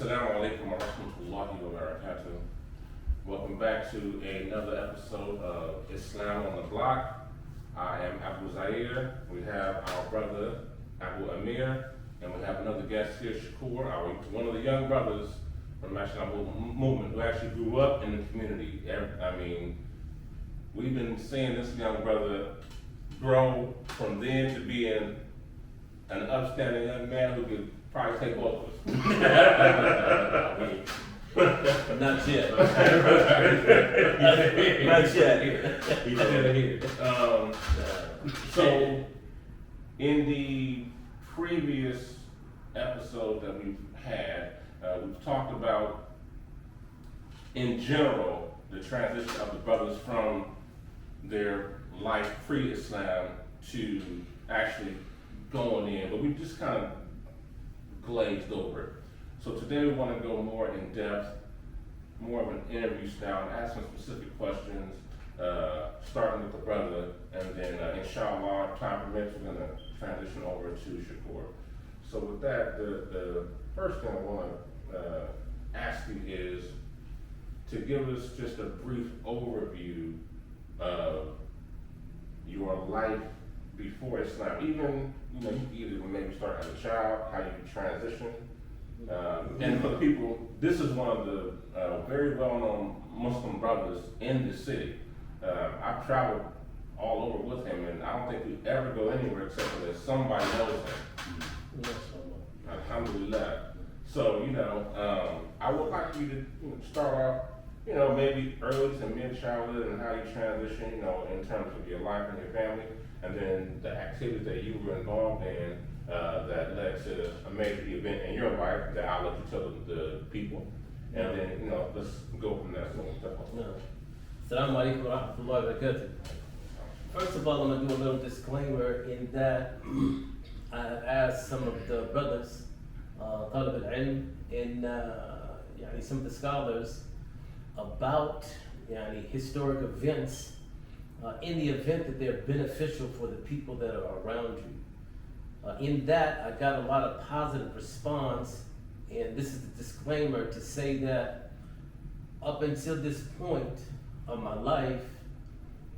Assalamu alaikum wa rahmatullahi wa barakatuh. Welcome back to another episode of Islam on the Block. I am Abu Zaire. We have our brother Abu Amir, and we have another guest here, Shakur, one of the young brothers from National Movement who actually grew up in the community. I mean, we've been seeing this young brother grow from then to being an upstanding young man who could probably take both of us. Not yet. Not yet. So, in the previous episode that we've had, we've talked about, in general, the transition of the brothers from their life pre-Islam to actually going in, but we just kind of glazed over it. So today we want to go more in depth, more of an interview style, and ask some specific questions, starting with the brother, and then inshallah, if time permits, we're going to transition over to Shakur. So with that, the first thing I want to ask you is to give us just a brief overview of your life before Islam. Even, you can either maybe start as a child, how you transition. And for the people, this is one of the very well-known Muslim brothers in the city. I've traveled all over with him, and I don't think we ever go anywhere except that somebody knows him. Alhamdulillah. So, I would like you to start off, maybe early to mid-childhood and how you transition, in terms of your life and your family, and then the activities that you were involved in that led to a major event in your life that I'll let you tell the people. And then, let's go from there. Assalamu alaikum wa rahmatullahi wa barakatuh. First of all, I'm going to do a little disclaimer in that I asked some of the brothers, Talib al-Ilm, and some of the scholars about historic events in the event that they're beneficial for the people that are around you. In that, I got a lot of positive response, and this is the disclaimer to say that up until this point of my life,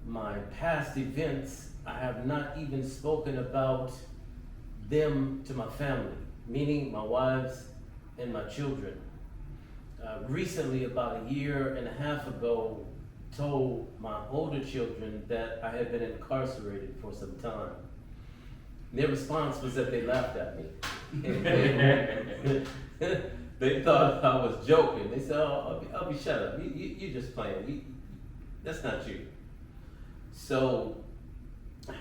my past events, I have not even spoken about them to my family, meaning my wives and my children. Recently, about a year and a half ago, told my older children that I had been incarcerated for some time. Their response was that they laughed at me. They thought I was joking. They said, "Oh, I'll be shut up. You're just playing. That's not you." So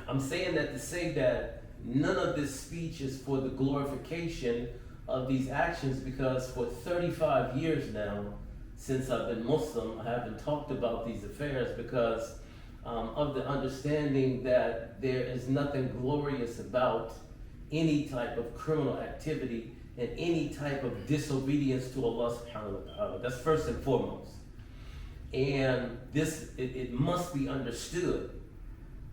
I'm saying that to say that none of this speech is for the glorification of these actions, because for 35 years now, since I've been Muslim, I haven't talked about these affairs because of the understanding that there is nothing glorious about any type of criminal activity and any type of disobedience to Allah subhanahu wa ta'ala. That's first and foremost. And this, it must be understood,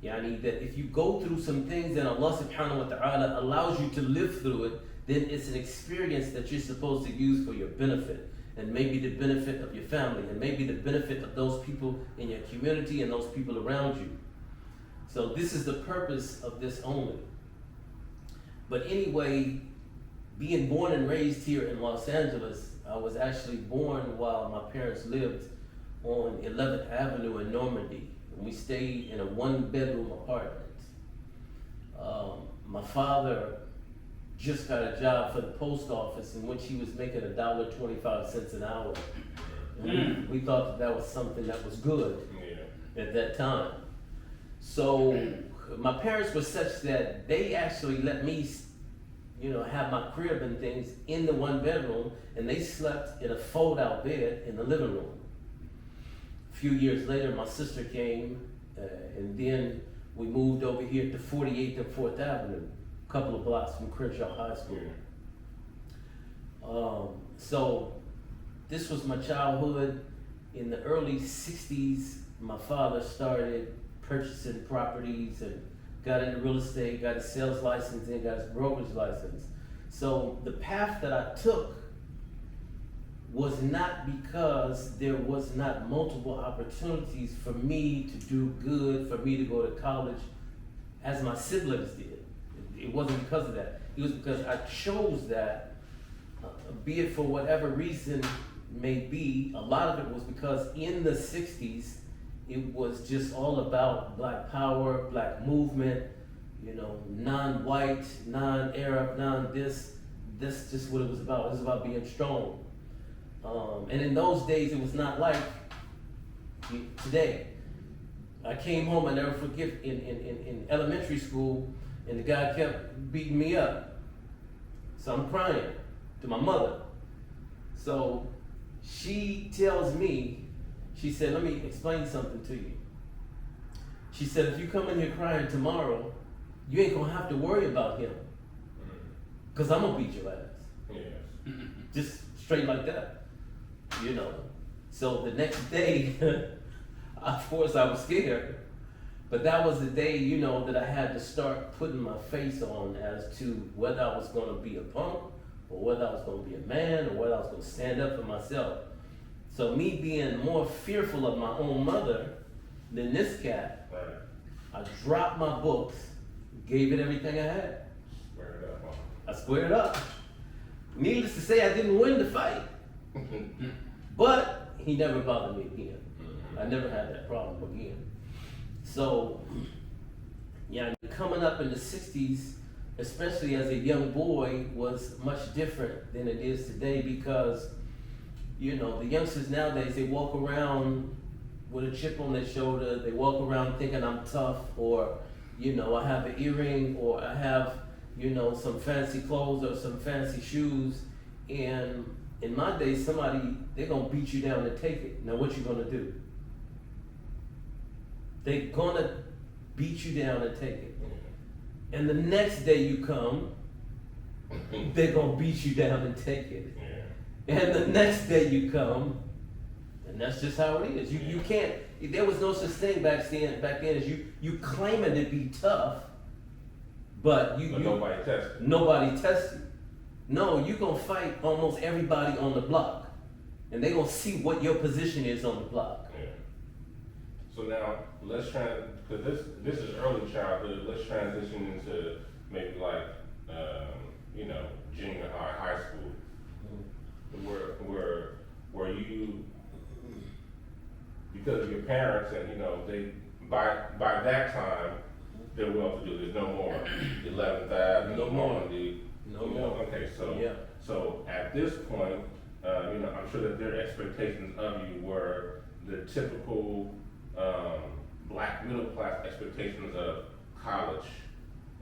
that if you go through some things and Allah subhanahu wa ta'ala allows you to live through it, then it's an experience that you're supposed to use for your benefit, and maybe the benefit of your family, and maybe the benefit of those people in your community and those people around you. So this is the purpose of this only. But anyway, being born and raised here in Los Angeles, I was actually born while my parents lived on 11th Avenue in Normandy. And we stayed in a one-bedroom apartment. My father just got a job for the post office in which he was making $1.25 an hour. We thought that was something that was good at that time. So my parents were such that they actually let me, have my crib and things in the one bedroom, and they slept in a fold-out bed in the living room. A few years later, my sister came, and then we moved over here to 48th and 4th Avenue, a couple of blocks from Crenshaw High School. So this was my childhood. In the early 60s, my father started purchasing properties and got into real estate, got his sales license and got his brokerage license. So the path that I took was not because there was not multiple opportunities for me to do good, for me to go to college as my siblings did. It wasn't because of that. It was because I chose that, be it for whatever reason may be. A lot of it was because in the 60s, it was just all about black power, black movement, you know, non-white, non-Arab, non-this. That's just what it was about. It was about being strong. And in those days, it was not like today. I came home, I never forget, in elementary school, and the guy kept beating me up. So I'm crying to my mother. So she tells me, she said, let me explain something to you. She said, if you come in here crying tomorrow, you ain't gonna have to worry about him. Cause I'm gonna beat your ass. Yes. Just straight like that. You know. So the next day, of course I was scared. But that was the day, you know, that I had to start putting my face on as to whether I was gonna be a punk, or whether I was gonna be a man, or whether I was gonna stand up for myself. So me being more fearful of my own mother than this cat, Right. I dropped my books, gave it everything I had. Square it up. I squared up. Needless to say, I didn't win the fight. But he never bothered me again. I never had that problem again. So, yeah, coming up in the 60s, especially as a young boy, was much different than it is today because, you know, the youngsters nowadays, they walk around with a chip on their shoulder, they walk around thinking I'm tough, or, you know, I have an earring, or I have, you know, some fancy clothes or some fancy shoes. And in my day, they're gonna beat you down and take it. Now what you gonna do? They're gonna beat you down and take it. And the next day you come, they're gonna beat you down and take it. Yeah. And the next day you come, and that's just how it is. You can't, there was no such thing back then as you claiming to be tough, but nobody tested. Nobody tested. No, you gonna fight almost everybody on the block. And they gonna see what your position is on the block. Yeah. So now let's because this is early childhood. Let's transition into maybe like you know, junior high school, where you, because of your parents and you know they by that time they're well to do. There's no more 11th Ave, No more. No more. Okay, so Yeah. so at this point, you know, I'm sure that their expectations of you were the typical black middle class expectations of college.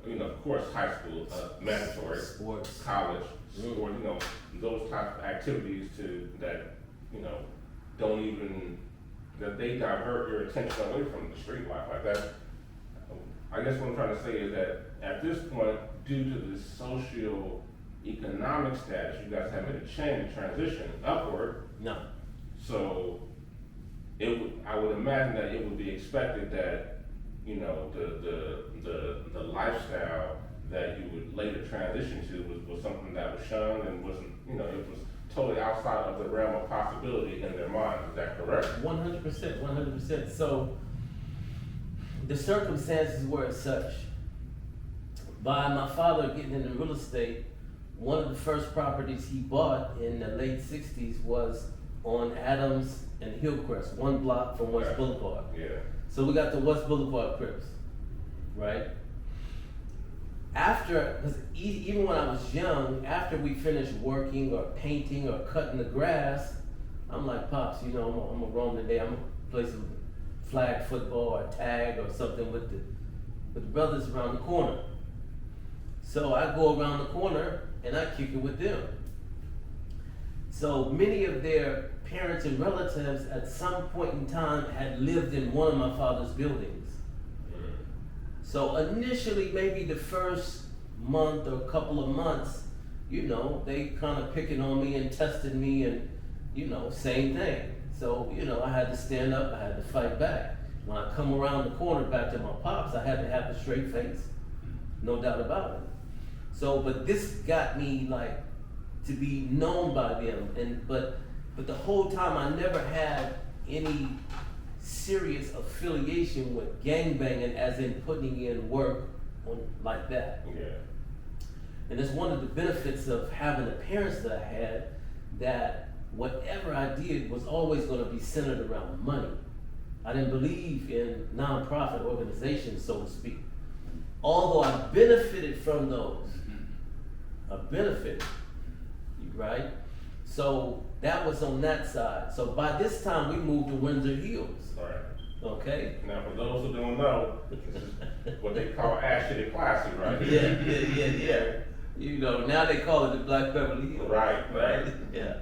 You know, of course, high school, mandatory, Sports. college, sport. You know, those types of activities that you know that they divert your attention away from the street life like that. I guess what I'm trying to say is that at this point, due to the socio-economic status, you guys have made a change, transition upward. No. So I would imagine that it would be expected that, you know, the lifestyle that you would later transition to was something that was shunned and wasn't, you know, it was totally outside of the realm of possibility in their mind. Is that correct? 100%, 100%. So the circumstances were as such. By my father getting into real estate, one of the first properties he bought in the late 60s was on Adams and Hillcrest, one block from West Boulevard. Yeah. So we got the West Boulevard Crips, right? After, because even when I was young, after we finished working or painting or cutting the grass, I'm like, Pops, you know, I'm gonna roam today. I'm gonna play some flag football or tag or something with the brothers around the corner. So I go around the corner and I kick it with them. So many of their parents and relatives at some point in time had lived in one of my father's buildings. So initially, maybe the first month or couple of months, you know, they kind of picking on me and testing me and, you know, same thing. So, you know, I had to stand up, I had to fight back. When I come around the corner back to my pops, I had to have a straight face. No doubt about it. So, but this got me like to be known by them. But But the whole time I never had any serious affiliation with gangbanging, as in putting in work on like that. Yeah. And it's one of the benefits of having the parents that I had, that whatever I did was always going to be centered around money. I didn't believe in nonprofit organizations, so to speak. Although I benefited from those. I benefited, right? So that was on that side. So by this time we moved to Windsor Hills, All right. okay? Now, for those who don't know, this is what they call Ash City Classic, right? Yeah. You know, now they call it the Black Beverly Hills. Right. Yeah.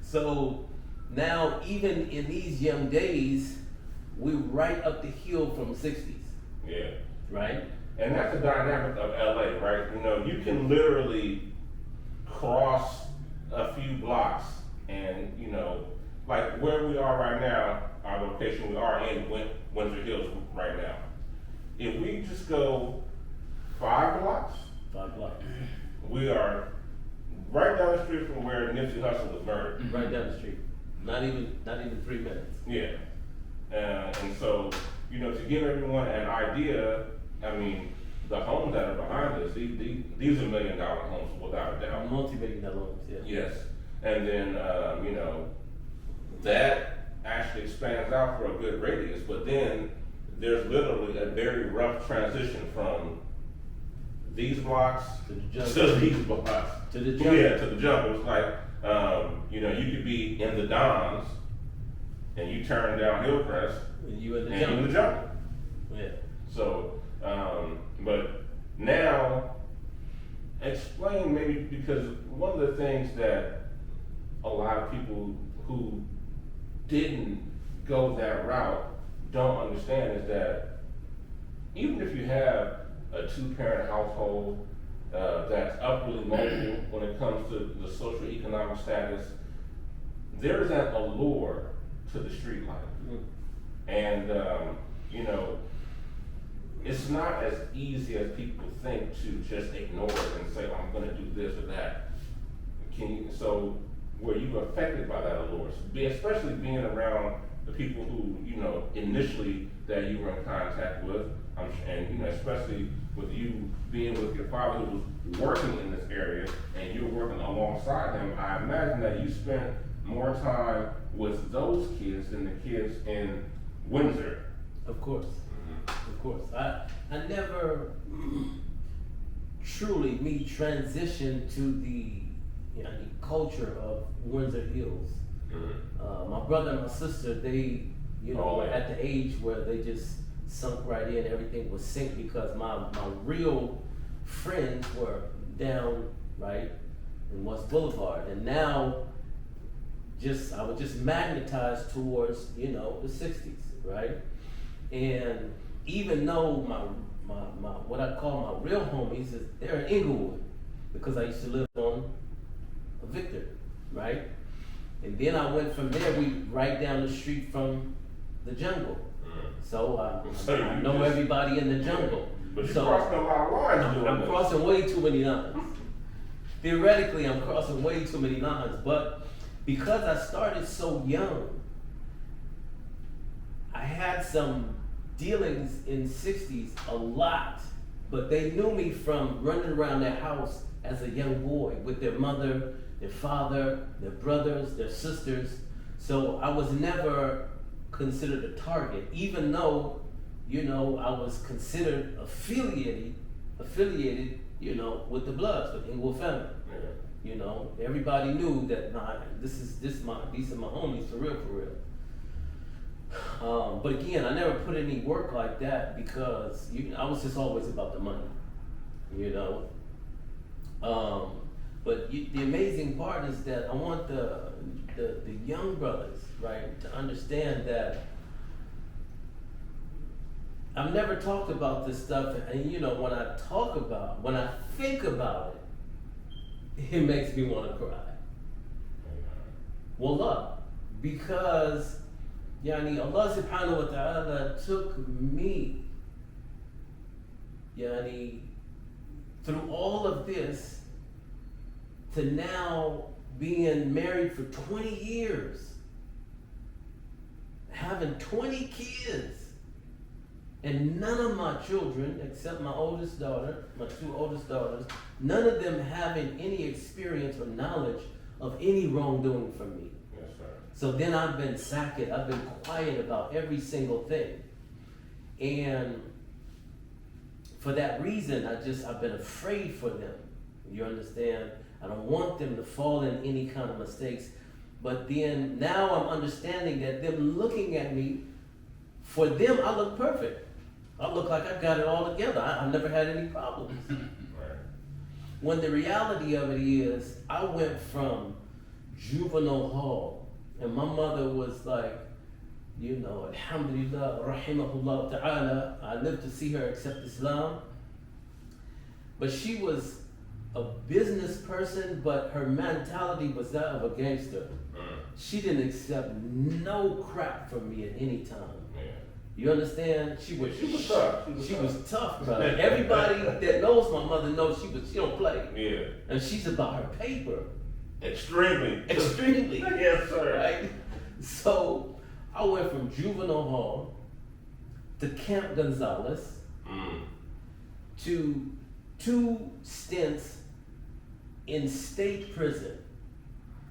So now, even in these young days, we're right up the hill from 60s, Yeah. right? And that's the dynamic of LA, right? You know, you can literally cross a few blocks and, you know, like where we are right now, our location, we are in Windsor Hills right now. If we just go 5 blocks, 5 blocks. we are right down the street from where Nipsey Hussle was murdered. Right down the street. Not even 3 minutes. Yeah. And so, you know, to give everyone an idea, I mean, the homes that are behind us, these are $1 million homes without a doubt. Multi-million-dollar homes, yeah. Yes. And then, you know, that actually expands out for a good radius, but then there's literally a very rough transition from these blocks To the to jungle. these blocks. To the jungle. Yeah, to the jungle. It's like, you know, you could be in the Dons and you turn down Hillcrest And you in the and you're in jungle. the jungle. Yeah. So, but now, explain maybe, because one of the things that a lot of people who didn't go that route don't understand is that even if you have a 2-parent household that's upwardly mobile when it comes to the socioeconomic status, there's an allure to the street life. And, you know, it's not as easy as people think to just ignore it and say, I'm gonna do this or that. So were you affected by that allure? Especially being around the people who, you know, initially that you were in contact with, and, you know, especially with you being with your father who was working in this area and you're working alongside him, I imagine that you spent more time with those kids than the kids in Windsor. Of course. Of course. I never truly transitioned to the culture of Windsor Hills. My brother and my sister, they, you know, were at the age where they just sunk right in. Everything was synced because my real friends were down, right, in West Boulevard. And now, I was just magnetized towards, you know, the 60s, right? And even though my what I call my real homies, they're in Inglewood, because I used to live on Victor, right? And then I went from there, we right down the street from the jungle. So I know everybody in the jungle. But you're crossing a lot of lines doing I'm this. crossing way too many lines. Theoretically, I'm crossing way too many lines, but because I started so young, I had some dealings in 60s a lot, but they knew me from running around their house as a young boy with their mother, their father, their brothers, their sisters. So I was never considered a target, even though, you know, I was considered affiliated, you know, with the Bloods, with Inglewood family. Yeah. You know, everybody knew that these are my homies for real. But again, I never put any work like that because I was just always about the money, you know. But the amazing part is that I want the young brothers, right, to understand that I've never talked about this stuff, and you know, when I think about it, it makes me want to cry. Wallah, because Allah subhanahu wa ta'ala took me, through all of this to now being married for 20 years, having 20 kids, and none of my children, except my oldest daughter, my two oldest daughters, none of them having any experience or knowledge of any wrongdoing from me. Yes, sir. So then I've been sakit, I've been quiet about every single thing. And for that reason, I've been afraid for them. You understand? I don't want them to fall in any kind of mistakes. But then now I'm understanding that them looking at me, for them I look perfect. I look like I got it all together. I've never had any problems. Right. When the reality of it is, I went from juvenile hall, and my mother was like, you know, alhamdulillah, rahimahullah ta'ala, I lived to see her accept Islam. But she was a business person, but her mentality was that of a gangster. She didn't accept no crap from me at any time. Yeah. You understand? She was tough. She was tough, brother. Everybody that knows my mother knows she don't play. Yeah. And she's about her paper. Extremely. Extremely. Yes, sir. Right? So I went from juvenile hall to Camp Gonzales to 2 stints in state prison.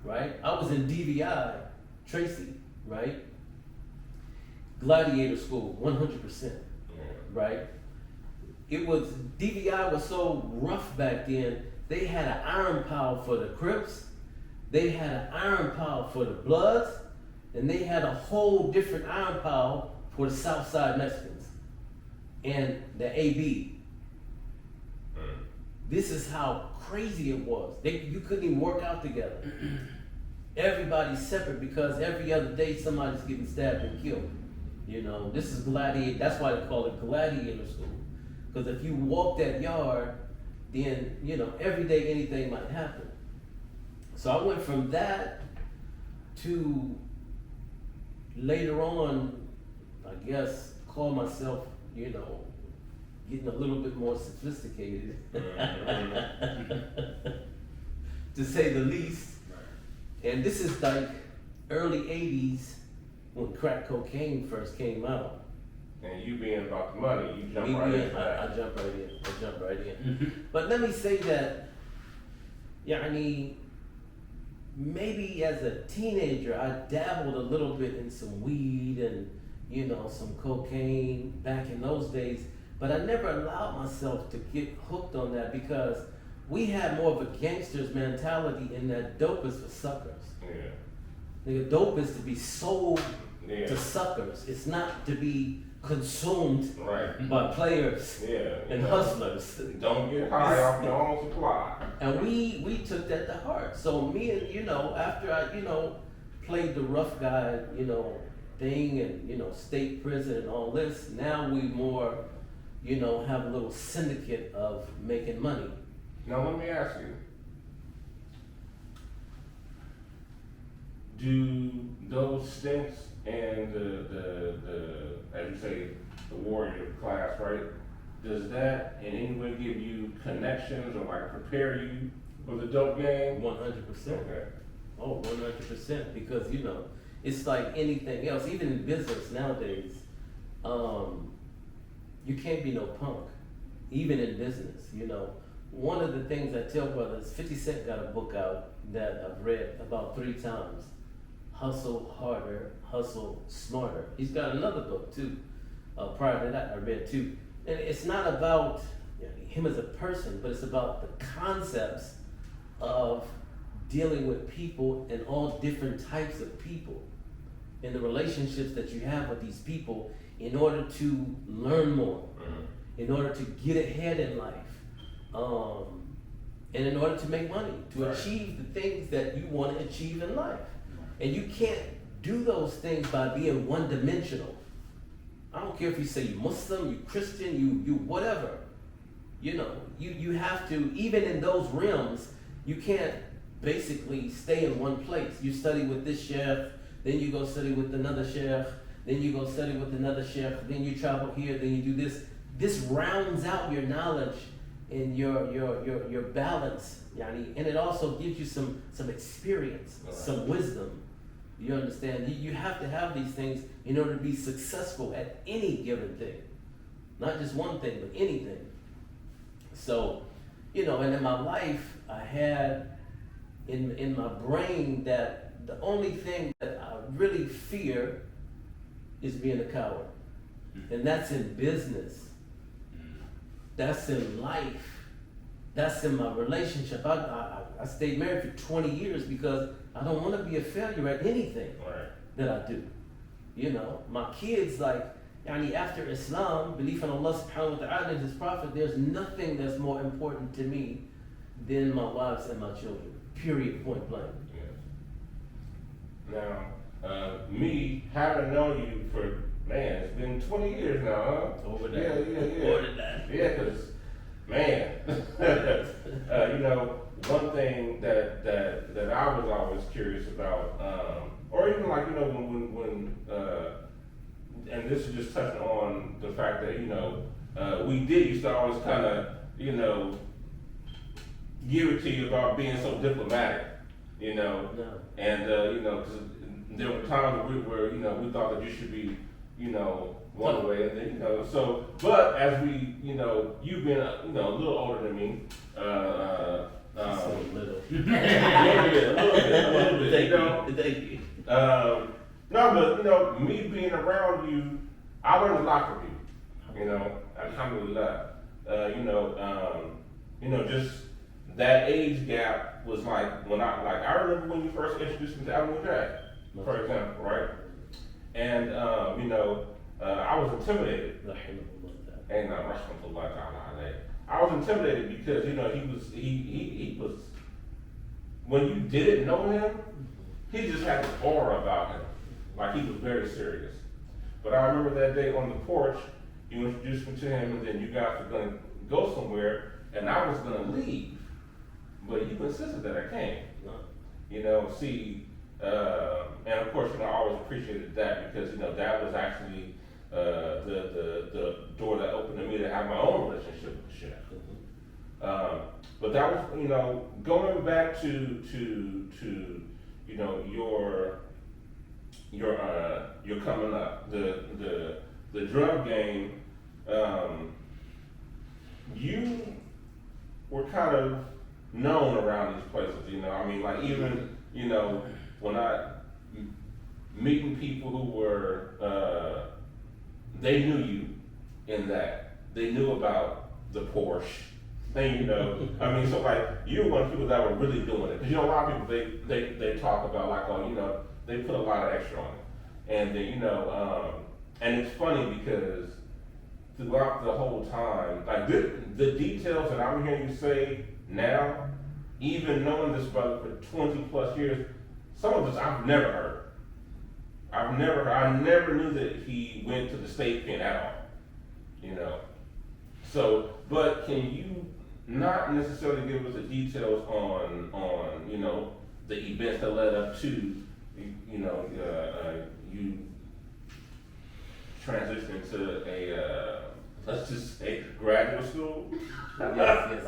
Right? I was in DVI, Tracy, right? Gladiator school, 100%, right? It was, DVI was so rough back then, they had an iron pile for the Crips, they had an iron pile for the Bloods, and they had a whole different iron pile for the Southside Mexicans and the AB. This is how crazy it was. You couldn't even work out together. Everybody's separate because every other day somebody's getting stabbed and killed. You know, this is gladiator. That's why they call it gladiator school. Because if you walk that yard, then, you know, every day anything might happen. So I went from that to later on, I guess, call myself, you know, getting a little bit more sophisticated, to say the least. And this is like early 80s when crack cocaine first came out. And you being about the money, you jump Me right being- into that. I jump right in. But let me say that, yani, maybe as a teenager, I dabbled a little bit in some weed and, you know, some cocaine back in those days, but I never allowed myself to get hooked on that because we had more of a gangster's mentality in that dope is for suckers. Yeah. Nigga, dope is to be sold Yeah. to suckers. It's not to be consumed Right. by players Yeah. and hustlers. Don't get high off your own supply. And we took that to heart. So me and, you know, after I, you know, played the rough guy, you know, thing and, you know, state prison and all this, now we more, you know, have a little syndicate of making money. Now let me ask you. Do those stints and the as you say, the warrior class, right? Does that in any way give you connections or like prepare you for the dope game? 100%. Okay. Oh, 100%. Because, you know, it's like anything else, even in business nowadays, you can't be no punk, even in business, you know. One of the things I tell brothers, 50 Cent got a book out that I've read about 3 times. Hustle Harder, Hustle Smarter. He's got another book too. Prior to that, I read too. And it's not about him as a person, but it's about the concepts of dealing with people and all different types of people and the relationships that you have with these people in order to learn more, in order to get ahead in life, and in order to make money, to achieve the things that you want to achieve in life. And you can't do those things by being one-dimensional. I don't care if you say you're Muslim, you're Christian, you whatever. You know, you have to, even in those realms, you can't basically stay in one place. You study with this sheikh, then you go study with another sheikh, then you go study with another sheikh, then you travel here, then you do this. This rounds out your knowledge your balance, yani, and it also gives you some experience, Right. some wisdom. You understand? You have to have these things in order to be successful at any given thing, not just one thing, but anything. So, you know, and in my life, I had in my brain that the only thing that I really fear is being a coward, and that's in business. That's in life. That's in my relationship. I stayed married for 20 years because I don't want to be a failure at anything Right. that I do. You know, my kids, like, yani, after Islam, belief in Allah subhanahu wa ta'ala and His Prophet, there's nothing that's more important to me than my wives and my children. Period, point blank. Yes. Now, me having known you for, man, it's been 20 years now, huh? Over that. Yeah. More than that. Yeah, because, man, you know, one thing that I was always curious about, or even like, you know, when and this is just touching on the fact that, you know, we did used to always kind of, you know, give it to you about being so diplomatic, you know, No. and, you know, because there were times where, you know, we thought that you should be, you know, one way, and then, you know, so, but as we, you know, you've been, you know, a little older than me, So little. a little bit, you know. Thank you. No, but, you know, me being around you, I learned a lot from you, you know, alhamdulillah. You know, just that age gap was like, when I remember when you first introduced me to Abu Jack, for example, right? And, you know, I was intimidated. And rahmatullah ta'ala alayhi. I was intimidated because, you know, he was, when you didn't know him, he just had this aura about him. Like, he was very serious. But I remember that day on the porch, you introduced me to him, and then you guys were gonna go somewhere, and I was gonna leave. But you insisted that I came. You know, see, and of course, you know, I always appreciated that because, you know, that was actually the door that opened to me to have my own relationship with the chef. But that was, you know, going back to you know, your coming up, the drug game. You were kind of known around these places, you know. I mean, like, even, you know, when meeting people who were, they knew you in that. They knew about the Porsche thing, you know. I mean, so like, you were one of the people that were really doing it. Because, you know, a lot of people, they talk about, like, oh, you know, they put a lot of extra on it. And then, you know, and it's funny because throughout the whole time, like, the details that I'm hearing you say now, even knowing this brother for 20 plus years, some of this I've never heard. I never knew that he went to the state pen at all, you know. So, but can you not necessarily give us the details on you know, the events that led up to, you know, you transitioning to a, let's just say, graduate school? Yes.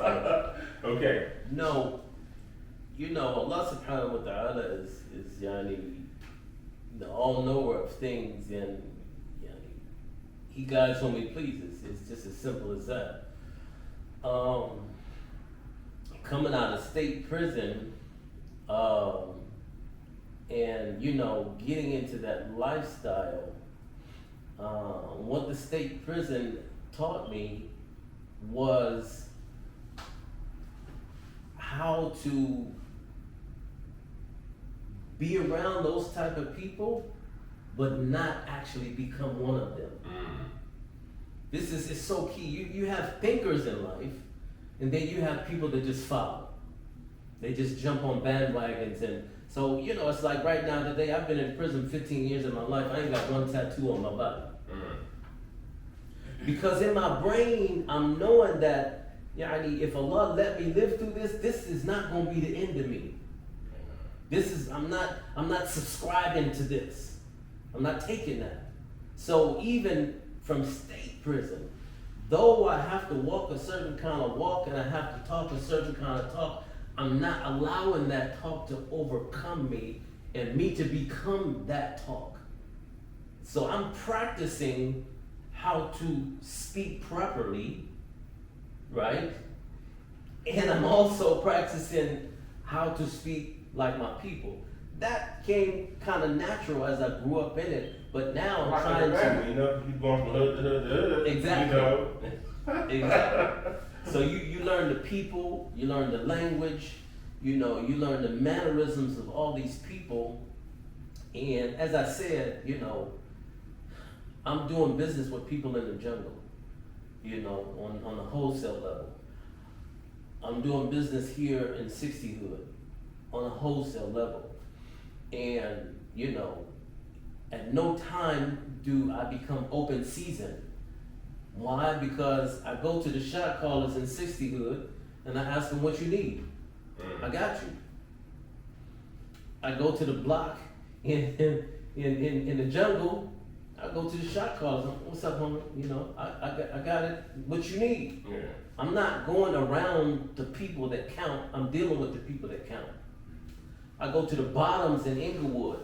Okay. No, you know, Allah subhanahu wa ta'ala is yani, the all-knower of things, and yani, He guides whom He pleases. It's just as simple as that. Coming out of state prison, and, you know, getting into that lifestyle, what the state prison taught me was how to be around those type of people, but not actually become one of them. This is so key. You have thinkers in life, and then you have people that just follow. They just jump on bandwagons, and so, you know, it's like right now today, I've been in prison 15 years of my life. I ain't got one tattoo on my body. Because in my brain, I'm knowing that, yani, if Allah let me live through this is not going to be the end of me. I'm not subscribing to this. I'm not taking that. So even from state prison, though I have to walk a certain kind of walk and I have to talk a certain kind of talk, I'm not allowing that talk to overcome me and me to become that talk. So I'm practicing how to speak properly, right? And I'm also practicing how to speak like my people. That came kind of natural as I grew up in it, but now I'm trying to. You know, you going from hood to hood to hood. Exactly. You know. Exactly. So you learn the people, you learn the language, you know, you learn the mannerisms of all these people. And as I said, you know, I'm doing business with people in the jungle, you know, on a wholesale level. I'm doing business here in 60 Hood on a wholesale level. And, you know, at no time do I become open season. Why? Because I go to the shot callers in 60 Hood and I ask them what you need. I got you. I go to the block in the jungle. I go to the shot callers. What's up, homie? You know, I got it. What you need? Yeah. I'm not going around the people that count. I'm dealing with the people that count. I go to the bottoms in Inglewood.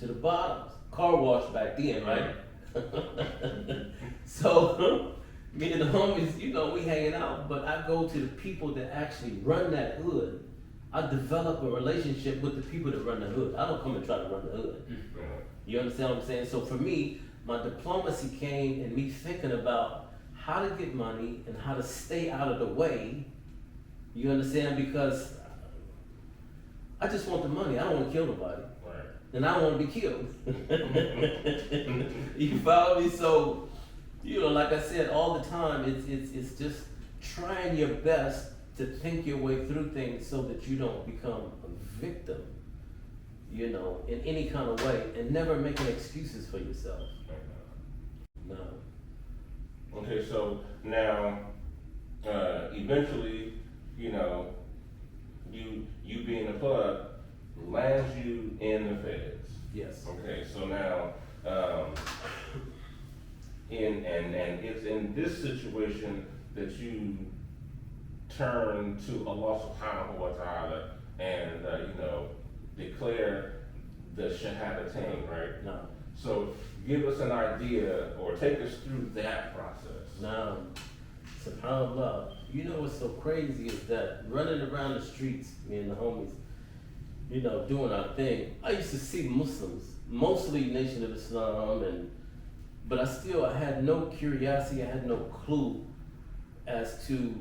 To the bottoms. Car wash back then, right? So, me and the homies, you know, we hanging out, but I go to the people that actually run that hood. I develop a relationship with the people that run the hood. I don't come and try to run the hood. You understand what I'm saying? So for me, my diplomacy came in me thinking about how to get money and how to stay out of the way. You understand? Because I just want the money. I don't want to kill nobody. Right. And I don't want to be killed. You follow me? So, you know, like I said, all the time, it's just trying your best to think your way through things so that you don't become a victim, you know, in any kind of way, and never making excuses for yourself. No. Okay, so now, eventually, you know, you being a plug lands you in the feds. Yes. Okay, so now, and it's in this situation that you turn to Allah subhanahu wa ta'ala and, you know, declare the Shahadatain, right? No. So give us an idea or take us through that process. Now, subhanAllah, you know what's so crazy is that running around the streets, me and the homies, you know, doing our thing, I used to see Muslims, mostly Nation of Islam, but I had no curiosity, I had no clue as to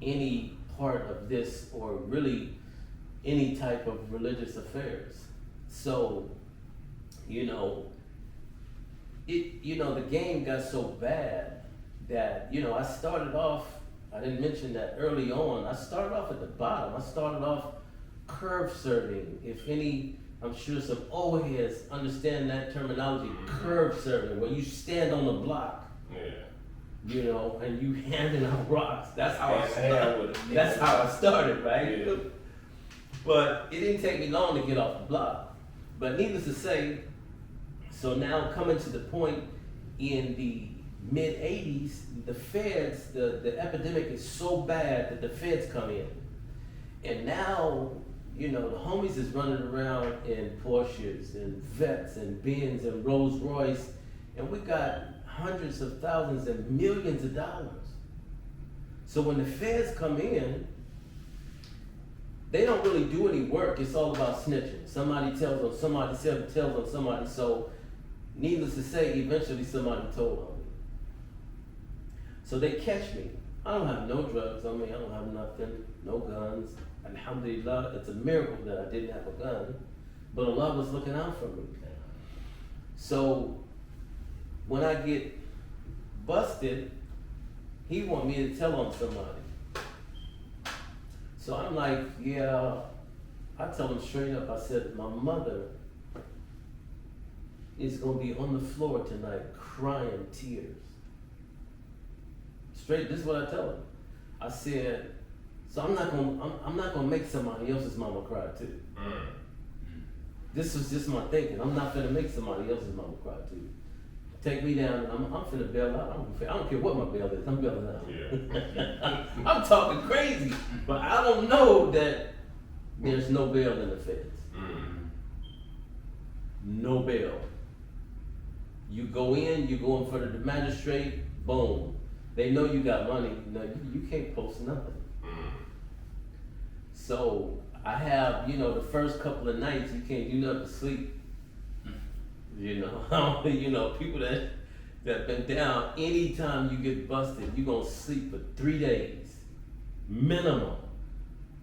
any part of this or really any type of religious affairs. So, you know, the game got so bad that, you know, I started off, I didn't mention that early on, I started off at the bottom. I started off curve serving. If any, I'm sure some old heads understand that terminology, curve serving, where you stand on the block, Yeah. you know, and you handing out rocks. That's how I Hand started. with it. That's how I started, right? Yeah. But it didn't take me long to get off the block. But needless to say, so now coming to the point in the mid 80s, the feds, the epidemic is so bad that the feds come in. And now, you know, the homies is running around in Porsches and Vets and Benz and Rolls Royce, and we got hundreds of thousands and millions of dollars. So when the feds come in, they don't really do any work. It's all about snitching. Somebody tells on somebody, tells on somebody. So needless to say, eventually somebody told on me. So they catch me. I don't have no drugs on me. I don't have nothing, no guns. Alhamdulillah, it's a miracle that I didn't have a gun. But Allah was looking out for me. So when I get busted, he want me to tell on somebody. So I'm like, yeah, I tell him straight up, I said, my mother is gonna be on the floor tonight crying tears. Straight, this is what I tell him. I said, so I'm not gonna make somebody else's mama cry too. This was just my thinking. I'm not gonna make somebody else's mama cry too. take me down. I'm finna bail out. I don't care what my bail is. I'm bailing out. Yeah. I'm talking crazy, but I don't know that there's no bail in the feds. No bail. You go in front of the magistrate, boom. They know you got money. No, you can't post nothing. So I have, the first couple of nights you can't do nothing to sleep. People that been down, anytime you get busted, you gonna sleep for 3 days, minimum,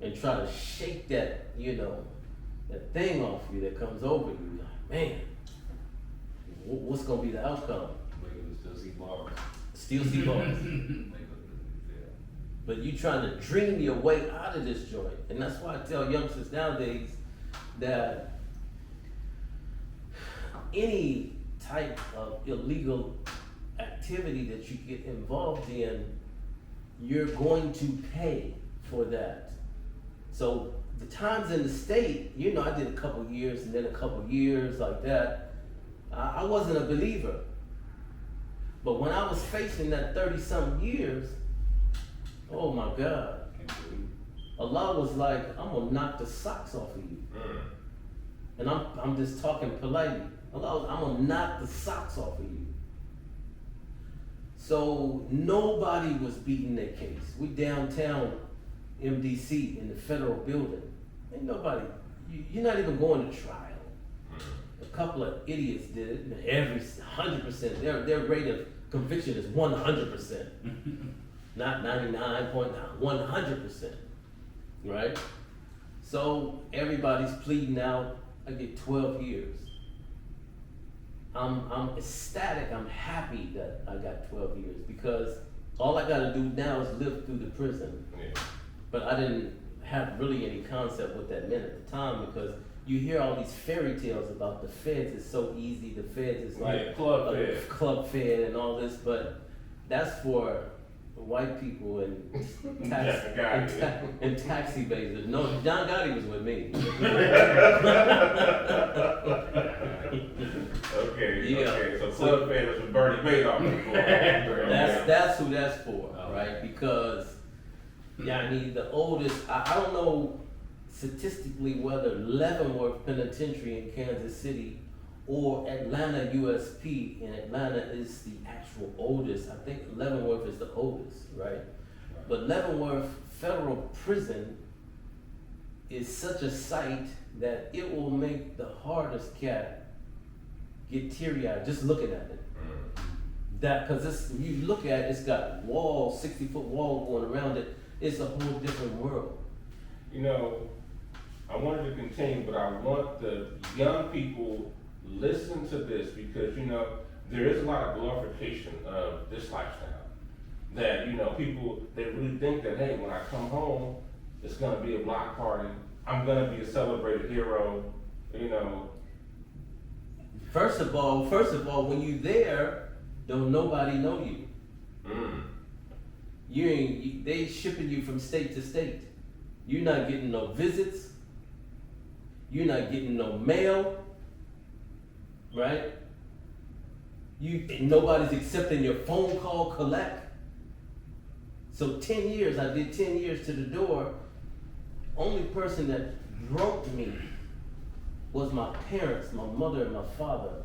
and try to shake that, that thing off you that comes over you. Like, man, what's gonna be the outcome? Still see bars. Still see bars. But you trying to dream your way out of this joint. And that's why I tell youngsters nowadays that any type of illegal activity that you get involved in, you're going to pay for that. So the times in the state, I did a couple years and then a couple years like that. I wasn't a believer. But when I was facing that 30-something years, oh my God. Allah was like, I'm gonna knock the socks off of you. And I'm just talking politely. Allah, I'm gonna knock the socks off of you. So nobody was beating their case. We downtown MDC in the federal building. Ain't nobody, you're not even going to trial. A couple of idiots did it, and every 100%, their rate of conviction is 100%. Not 99.9, 100%, right? So everybody's pleading out. I get 12 years. I'm ecstatic. I'm happy that I got 12 years because all I gotta do now is live through the prison. Yeah. But I didn't have really any concept what that meant at the time because you hear all these fairy tales about the feds. It's so easy. The feds is like club a fed. club fed and all this, but that's for white people and and taxi bases. No, John Gotti was with me. Okay, so club fed was with Bernie Madoff. That's who that's for, right? Because the oldest, I don't know statistically whether Leavenworth Penitentiary in Kansas City or Atlanta USP in Atlanta is the actual oldest. I think Leavenworth is the oldest, right? But Leavenworth Federal Prison is such a sight that it will make the hardest cat get teary-eyed just looking at it. That, cause you look at it, it's got walls, 60-foot wall going around it. It's a whole different world. I wanted to continue, but I want the young people listen to this because, there is a lot of glorification of this lifestyle. That, people, they really think that, hey, when I come home, it's gonna be a block party. I'm gonna be a celebrated hero, First of all, when you there, don't nobody know you. They shipping you from state to state. You're not getting no visits. You're not getting no mail, right? Nobody's accepting your phone call collect. So 10 years, I did 10 years to the door. Only person that broke me was my parents, my mother and my father.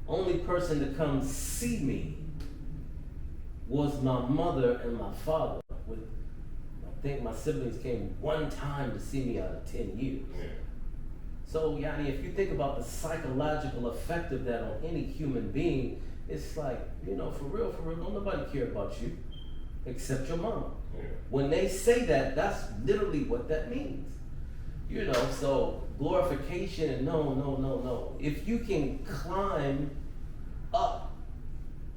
Only person to come see me was my mother and my father. I think my siblings came one time to see me out of 10 years. Yeah. So, if you think about the psychological effect of that on any human being, it's like, for real, don't nobody care about you except your mama. Yeah. When they say that, that's literally what that means. So glorification and no. If you can climb up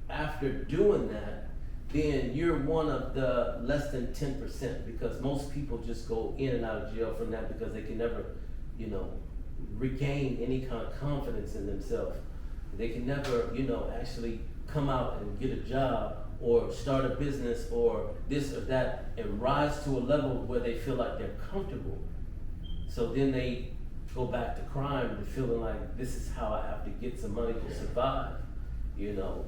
after doing that, then you're one of the less than 10% because most people just go in and out of jail from that because they can never, regain any kind of confidence in themselves. They can never, actually come out and get a job or start a business or this or that and rise to a level where they feel like they're comfortable. So then they go back to crime to feeling like this is how I have to get some money to survive. you know.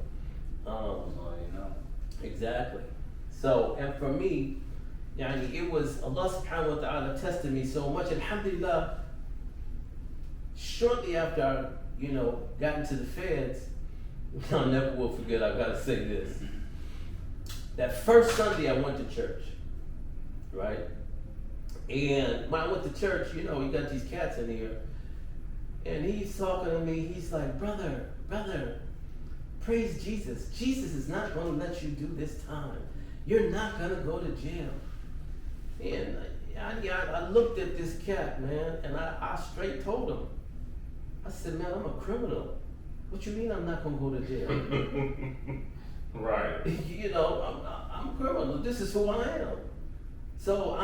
That's all you know. Exactly. So, and for me, yani, it was Allah subhanahu wa ta'ala tested me so much. Alhamdulillah, shortly after I, got into the feds, I never will forget, I gotta say this. That first Sunday I went to church, right? And when I went to church, you got these cats in here, and he's talking to me, he's like, brother, praise Jesus. Jesus is not gonna let you do this time. You're not gonna go to jail. And I looked at this cat, man, and I straight told him. I said, man, I'm a criminal. What you mean I'm not gonna go to jail? Right. I'm a criminal. This is who I am. So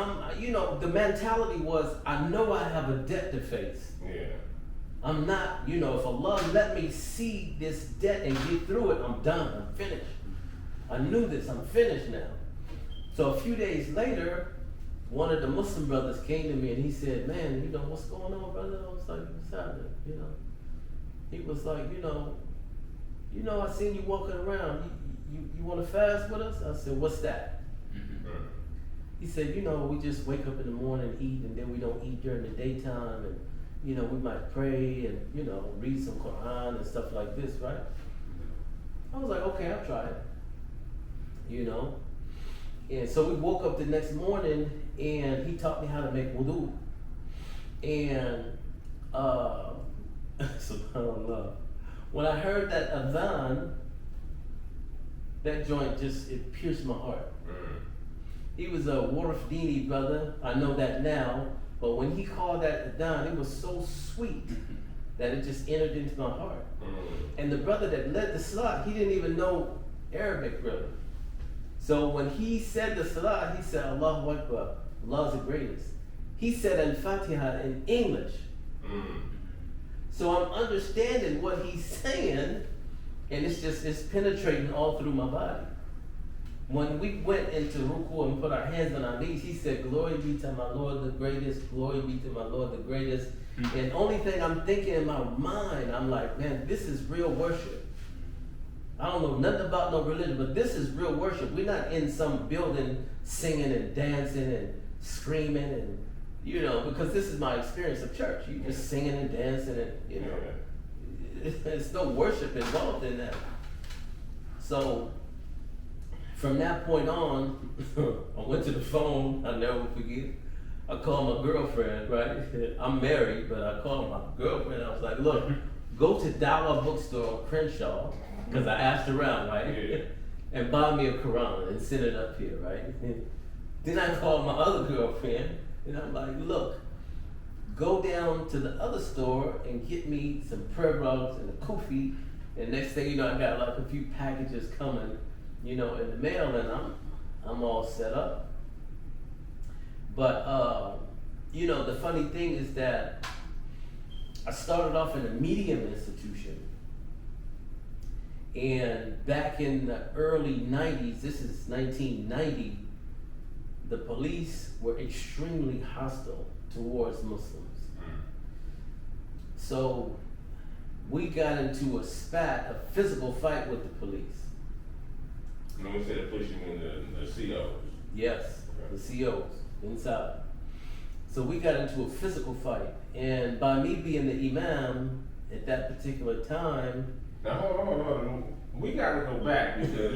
the mentality was, I know I have a debt to face. Yeah. I'm not, if Allah let me see this debt and get through it, I'm done, I'm finished. I knew this, I'm finished now. So a few days later, one of the Muslim brothers came to me and he said, man, what's going on, brother? I was like, what's happening, He was like, I seen you walking around. You want to fast with us? I said, what's that? Mm-hmm. He said, we just wake up in the morning, eat, and then we don't eat during the daytime, and we might pray and, read some Quran and stuff like this, right? I was like, okay, I'll try it. And so we woke up the next morning and he taught me how to make wudu. And, subhanAllah, when I heard that adhan, that joint it pierced my heart. Mm. He was a Warif Dini brother, I know that now. But when he called that adhan, it was so sweet that it just entered into my heart. And the brother that led the salat, he didn't even know Arabic really. So when he said the salat, he said, Allahu Akbar, Allah's the greatest. He said Al-Fatiha in English. So I'm understanding what he's saying, and it's penetrating all through my body. When we went into ruku and put our hands on our knees, he said, glory be to my Lord the greatest, glory be to my Lord the greatest. And only thing I'm thinking in my mind, I'm like, man, this is real worship. I don't know nothing about no religion, but this is real worship. We're not in some building singing and dancing and screaming and, because this is my experience of church. You just singing and dancing and, there's no worship involved in that. So, from that point on, I went to the phone, I'll never forget. I called my girlfriend, right? I'm married, but I called my girlfriend. I was like, look, go to Dollar Bookstore, Crenshaw, because I asked around, right? Yeah. And buy me a Quran and send it up here, right? Then I called my other girlfriend, and I'm like, look, go down to the other store and get me some prayer rugs and a kufi. And next thing you know, I got like a few packages coming, in the mail, and I'm all set up. But the funny thing is that I started off in a medium institution, and back in the early 90s, this is 1990, the police were extremely hostile towards Muslims. So we got into a physical fight with the police. And when we say the police, you mean the COs? Yes, the COs inside. So we got into a physical fight, and by me being the imam at that particular time. Now hold on. We got to go back because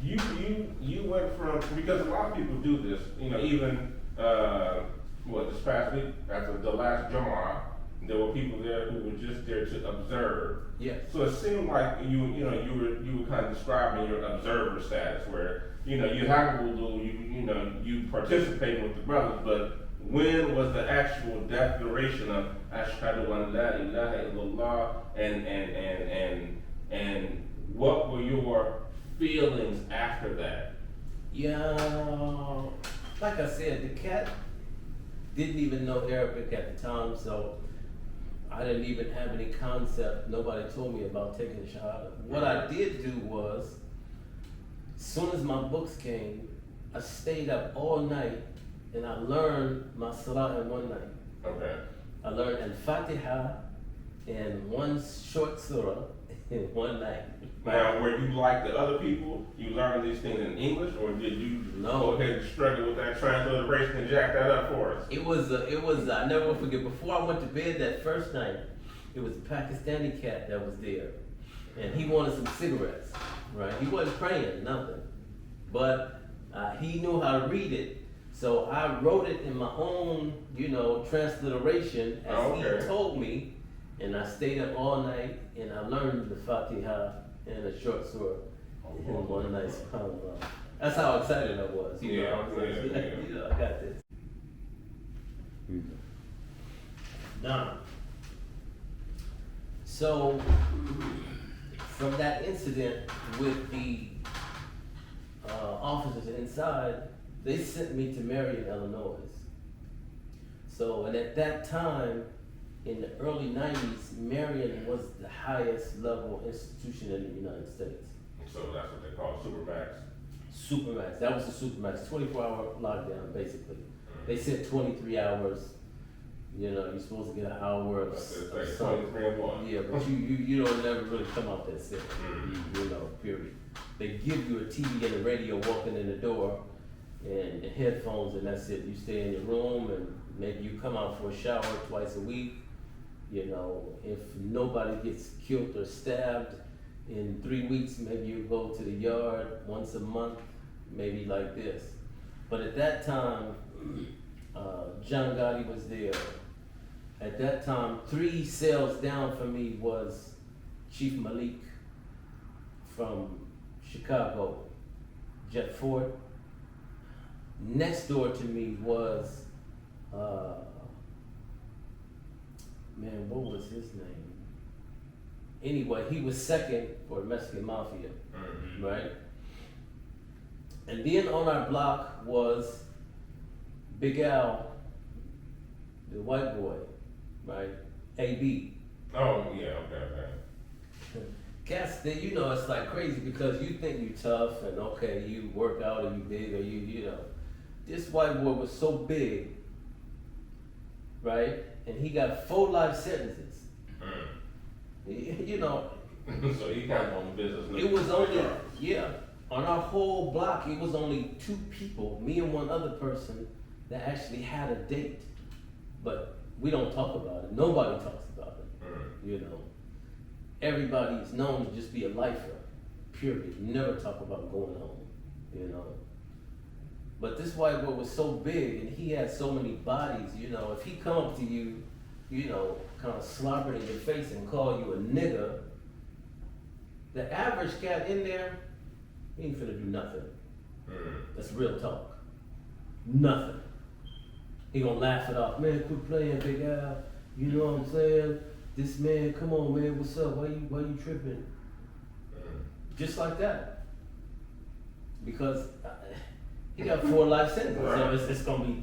you went from, because a lot of people do this. Even this past week after the last Jumu'ah, there were people there who were just there to observe. Yes. So it seemed like you were kind of describing your observer status, where you have wudu, you participate with the brothers, but when was the actual declaration of Ashhadu an la ilaha illallah, and what were your feelings after that? Yeah, like I said, the cat didn't even know Arabic at the time, so I didn't even have any concept. Nobody told me about taking the Shahada. What I did do was, as soon as my books came, I stayed up all night and I learned my Salah in one night. Okay. I learned Al-Fatiha and one short surah, in one night. Now, were you like the other people? You learned these things in English, or did you No. go ahead and struggle with that transliteration and jack that up for us? It was, I never will forget, before I went to bed that first night, it was a Pakistani cat that was there. And he wanted some cigarettes, right? He wasn't praying, nothing. But he knew how to read it. So I wrote it in my own, transliteration as he told me. And I stayed up all night and I learned the Fatiha and a short surah in one night. SubhanAllah. That's how excited I was. I was like, I got this. Now, so from that incident with the officers inside, they sent me to Marion, Illinois. So, and at that time, in the early 90s, Marion was the highest level institution in the United States. So that's what they call Supermax. Supermax, that was the Supermax, 24-hour lockdown, basically. They said 23 hours, you're supposed to get an hour of It's of like sun. 23 and 1. Yeah, but you don't never really come out that sick, period. They give you a TV and a radio walking in the door and headphones, and that's it. You stay in your room and maybe you come out for a shower twice a week. If nobody gets killed or stabbed in 3 weeks, maybe you go to the yard once a month, maybe like this. But at that time, John Gotti was there. At that time, 3 cells down from me was Chief Malik from Chicago, Jet Ford. Next door to me was, what was his name? Anyway, he was second for the Mexican Mafia, right? And then on our block was Big Al, the white boy, right? AB. Oh, yeah, okay. Cats, it's like crazy because you think you tough and okay, you work out or you big or you. This white boy was so big, right? And he got 4 life sentences. So he kind of on the business. It was only, on our whole block, it was only 2 people, me and one other person, that actually had a date. But we don't talk about it. Nobody talks about it. Everybody is known to just be a lifer, period. Never talk about going home, But this white boy was so big and he had so many bodies, if he come up to you, kind of slobber in your face and call you a nigger, the average cat in there, he ain't finna do nothing. That's real talk. Nothing. He gonna laugh it off. Man, quit playing, Big Al. You know what I'm saying? This man, come on, man, what's up? Why you tripping? Just like that. Because he got 4 life sentences, so it's gonna be,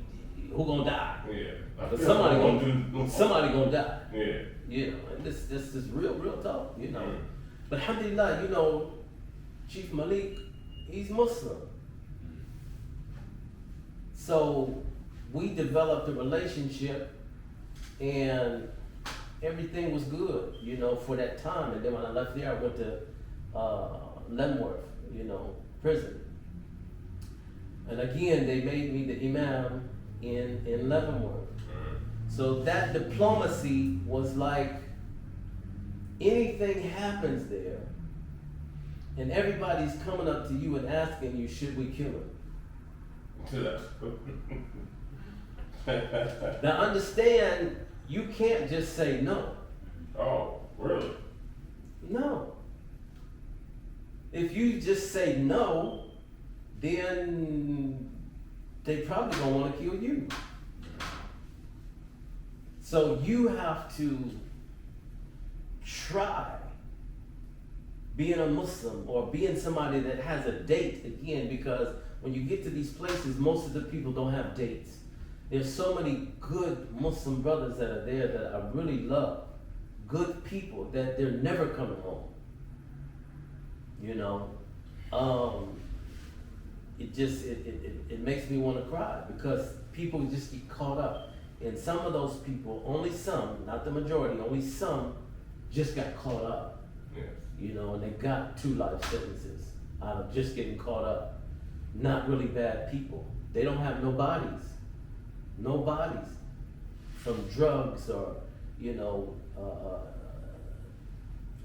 who gonna die? Yeah. But somebody gonna die. Yeah. And this is real talk, But alhamdulillah, Chief Malik, he's Muslim. So we developed a relationship and everything was good, for that time. And then when I left there, I went to Leavenworth, prison. And again, they made me the imam in Leavenworth. So that diplomacy was like, anything happens there, and everybody's coming up to you and asking you, should we kill him? Now understand, you can't just say no. Oh, really? No. If you just say no, then they probably gonna wanna kill you. So you have to try being a Muslim or being somebody that has a date again, because when you get to these places, most of the people don't have dates. There's so many good Muslim brothers that are there that I really love. Good people that they're never coming home. It makes me want to cry because people just get caught up. And some of those people, only some, not the majority, only some just got caught up. Yes. you know, and they got 2 life sentences out of just getting caught up. Not really bad people. They don't have no bodies from drugs or, you know,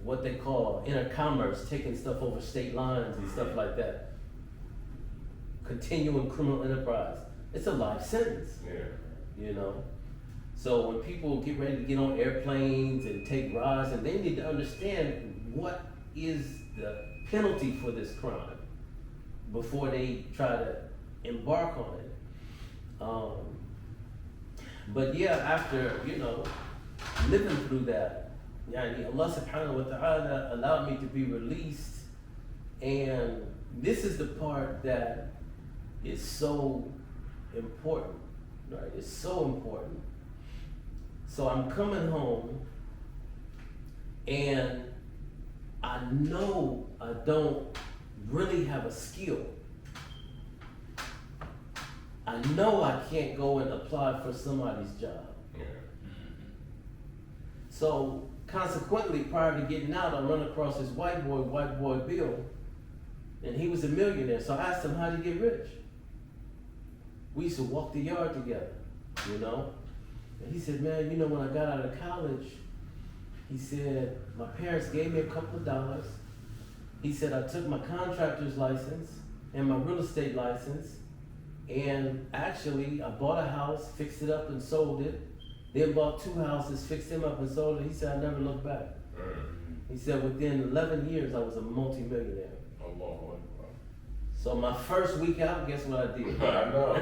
what they call intercommerce, taking stuff over state lines and stuff like that. Continuing criminal enterprise. It's a life sentence, Yeah. you know. So when people get ready to get on airplanes and take rides, and they need to understand what is the penalty for this crime before they try to embark on it. But yeah, after, you know, living through that, yani Allah subhanahu wa ta'ala allowed me to be released, and this is the part that is so important, right? It's so important. So I'm coming home, and I know I don't really have a skill. I know I can't go and apply for somebody's job. Yeah. So consequently, prior to getting out, I run across this white boy Bill, and he was a millionaire. So I asked him, how'd he get rich? We used to walk the yard together, you know? And he said, man, you know, when I got out of college, he said, my parents gave me a couple of dollars. He said, I took my contractor's license and my real estate license, and actually I bought a house, fixed it up and sold it, then bought 2 houses, fixed them up and sold it. He said, I never looked back. He said, within 11 years, I was a multi-millionaire. Allah. So my first week out, guess what I did? I know.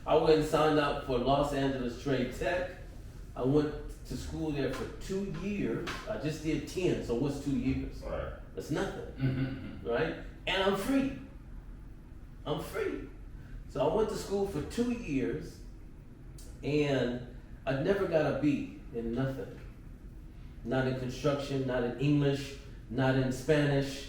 I went and signed up for Los Angeles Trade Tech. I went to school there for 2 years. I just did 10, so what's 2 years? Right. That's nothing, right? And I'm free. So I went to school for 2 years, and I never got a B in nothing. Not in construction, not in English, not in Spanish,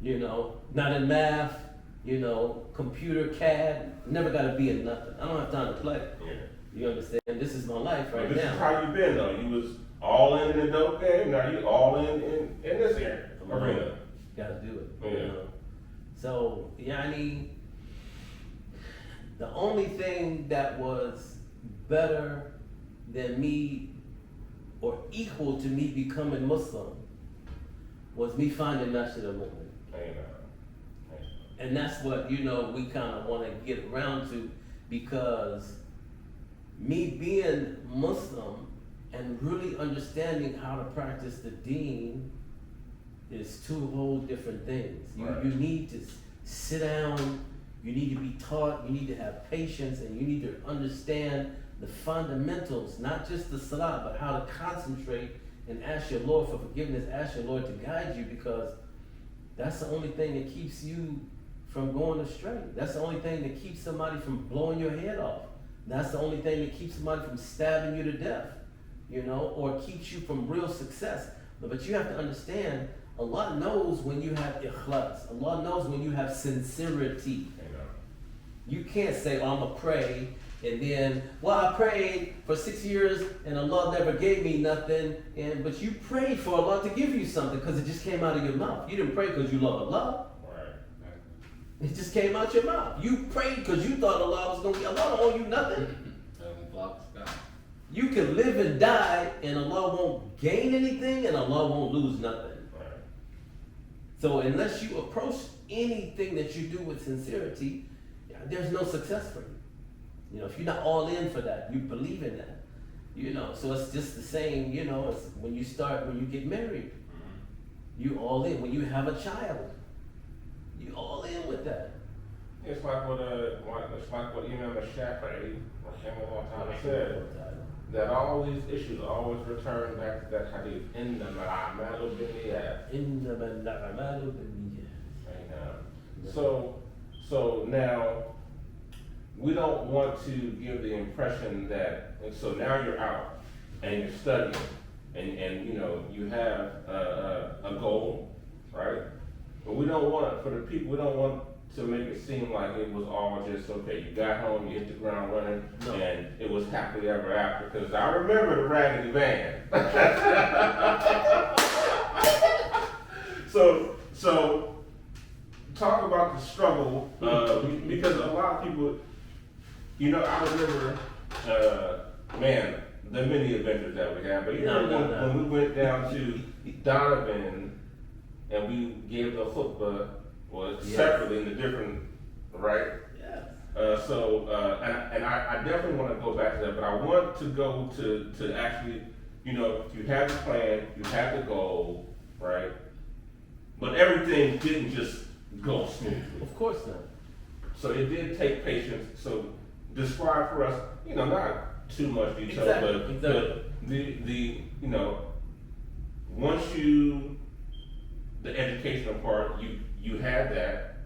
you know, not in math, you know, computer, CAD. Never got a B in nothing. I don't have time to play. Yeah. You understand? This is my life right This now. is how you been though. You was all in the dope game. Now you all in this area. Arena. Gotta do it. Yeah. You know? So, yani, the only thing that was better than me or equal to me becoming Muslim was me finding Nasheed al-Mu'min. And that's what, you know, we kind of want to get around to, because me being Muslim and really understanding how to practice the deen is 2 whole different things. Right. You need to sit down, you need to be taught, you need to have patience, and you need to understand the fundamentals, not just the salah, but how to concentrate and ask your Lord for forgiveness, ask your Lord to guide you, because that's the only thing that keeps you from going astray. That's the only thing that keeps somebody from blowing your head off. That's the only thing that keeps somebody from stabbing you to death, you know, or keeps you from real success. But you have to understand, Allah knows when you have ikhlas. Allah knows when you have sincerity. You can't say, oh, I'm going to pray, and then, well, I prayed for 6 years and Allah never gave me nothing, but you prayed for Allah to give you something because it just came out of your mouth. You didn't pray because you love Allah. It just came out your mouth. You prayed because you thought Allah was going to give. Allah don't owe you nothing. You can live and die and Allah won't gain anything and Allah won't lose nothing. So unless you approach anything that you do with sincerity, there's no success for you. You know, if you're not all in for that, you believe in that. You know, so it's just the same, you know, it's when you get married, you all in. When you have a child, you all in with that. It's like what Imam Shafi'i rahimahullah said, that all these issues always return back to that hadith. إِنَّمَا الْأَعْمَالُ بِالنِّيَّاتِ. إِنَّمَا الْأَعْمَالُ بِالنِّيَّاتِ. So now, we don't want to give the impression that, and so now you're out and you're studying and you know, you have a goal, right? But we don't want, for the people, we don't want to make it seem like it was all just, okay, you got home, you hit the ground running, No. and it was happily ever after, because I remember the Raggedy Van. So, talk about the struggle, because a lot of people, you know, I remember, man, the many adventures that we had, but you No, remember no. when we went down to Donovan and we gave the khutbah, was Yes. separately in the different, right? Yeah. And I definitely want to go back to that, but I want to go to actually, you know, you had the plan, you had the goal, right? But everything didn't just go smoothly. Of course not. So it did take patience. So describe for us, you know, not too much detail, Exactly. but the you know, once the educational part, you had that,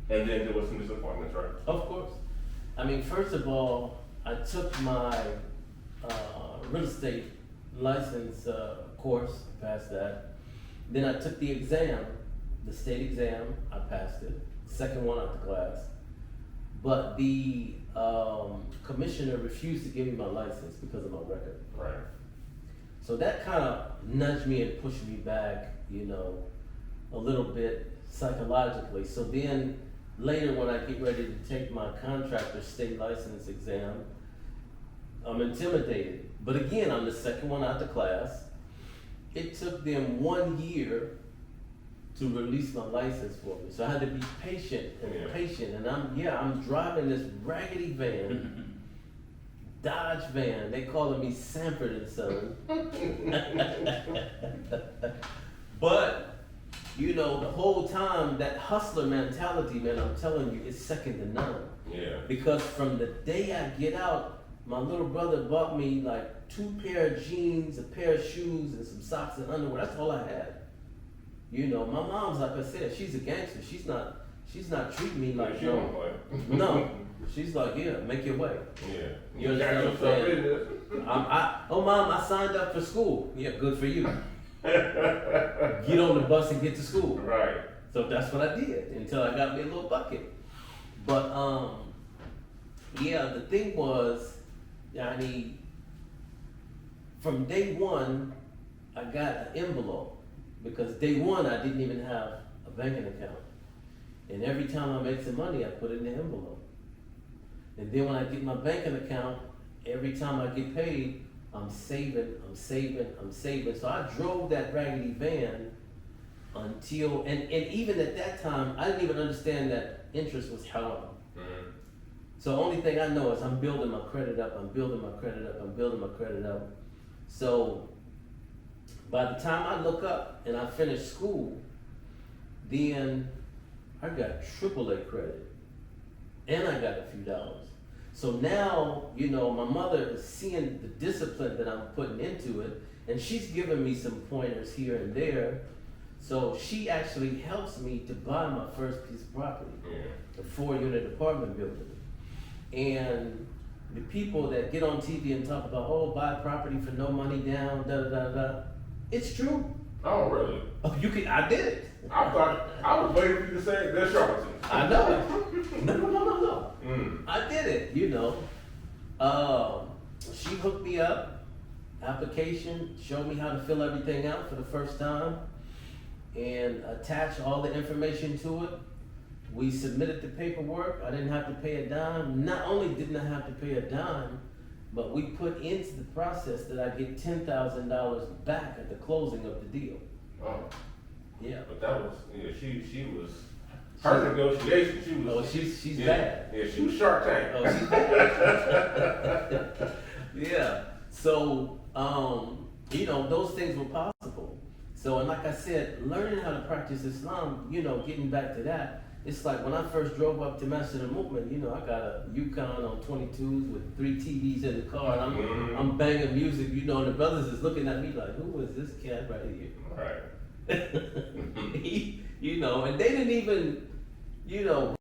and then there was some disappointments, right? Of course. I mean, first of all, I took my real estate license course, passed that. Then I took the exam, the state exam, I passed it. Second one out the class. But the commissioner refused to give me my license because of my record. Right. So that kind of nudged me and pushed me back, you know, a little bit psychologically. So then later when I get ready to take my contractor state license exam, I'm intimidated. But again, I'm the second one out the class. It took them 1 year to release my license for me. So I had to be patient and Yeah. patient. And I'm driving this raggedy van. Dodge van. They calling me Sanford and Son. But you know, the whole time that hustler mentality, man, I'm telling you, is second to none. Yeah. Because from the day I get out, my little brother bought me like 2 pair of jeans, a pair of shoes, and some socks and underwear. That's all I had. You know, my mom's, like I said, she's a gangster. She's not treating me like She don't play. no. She's like, yeah, make your way. Yeah. You You got understand yourself what I'm in this. Oh mom, I signed up for school. Yeah, good for you. Get on the bus and get to school. Right. So that's what I did until I got me a little bucket. But yeah, the thing was, I mean, from day one, I got an envelope because day one I didn't even have a banking account, and every time I make some money, I put it in the envelope. And then when I get my banking account, every time I get paid, I'm saving. So I drove that raggedy van until, and even at that time, I didn't even understand that interest was held. Mhm. So the only thing I know is I'm building my credit up, I'm building my credit up. So by the time I look up and I finish school, then I got AAA credit and I got a few dollars. So now, you know, my mother is seeing the discipline that I'm putting into it, and she's giving me some pointers here and there. So she actually helps me to buy my first piece of property, Yeah. a 4-unit apartment building. And the people that get on TV and talk about, oh, buy property for no money down, da da da da. It's true. Oh, really? Oh, I did it. I was waiting for you to say they're charlatans. I know it. No. Mm. I did it, you know. She hooked me up, application, showed me how to fill everything out for the first time, and attached all the information to it. We submitted the paperwork. I didn't have to pay a dime. Not only didn't I have to pay a dime, but we put into the process that I get $10,000 back at the closing of the deal. Oh, Yeah. but that was, yeah, she was, her negotiation, she was. Oh, she's yeah, bad. Yeah, she was Shark Tank. Oh, she's bad. Yeah. So, you know, those things were possible. So, and like I said, learning how to practice Islam, you know, getting back to that, it's like when I first drove up to Masjid al-Mu'min, you know, I got a Yukon on 22s with 3 TVs in the car, and I'm banging music, you know, and the brothers is looking at me like, who is this cat right here? Right. You know, and they didn't even, you know,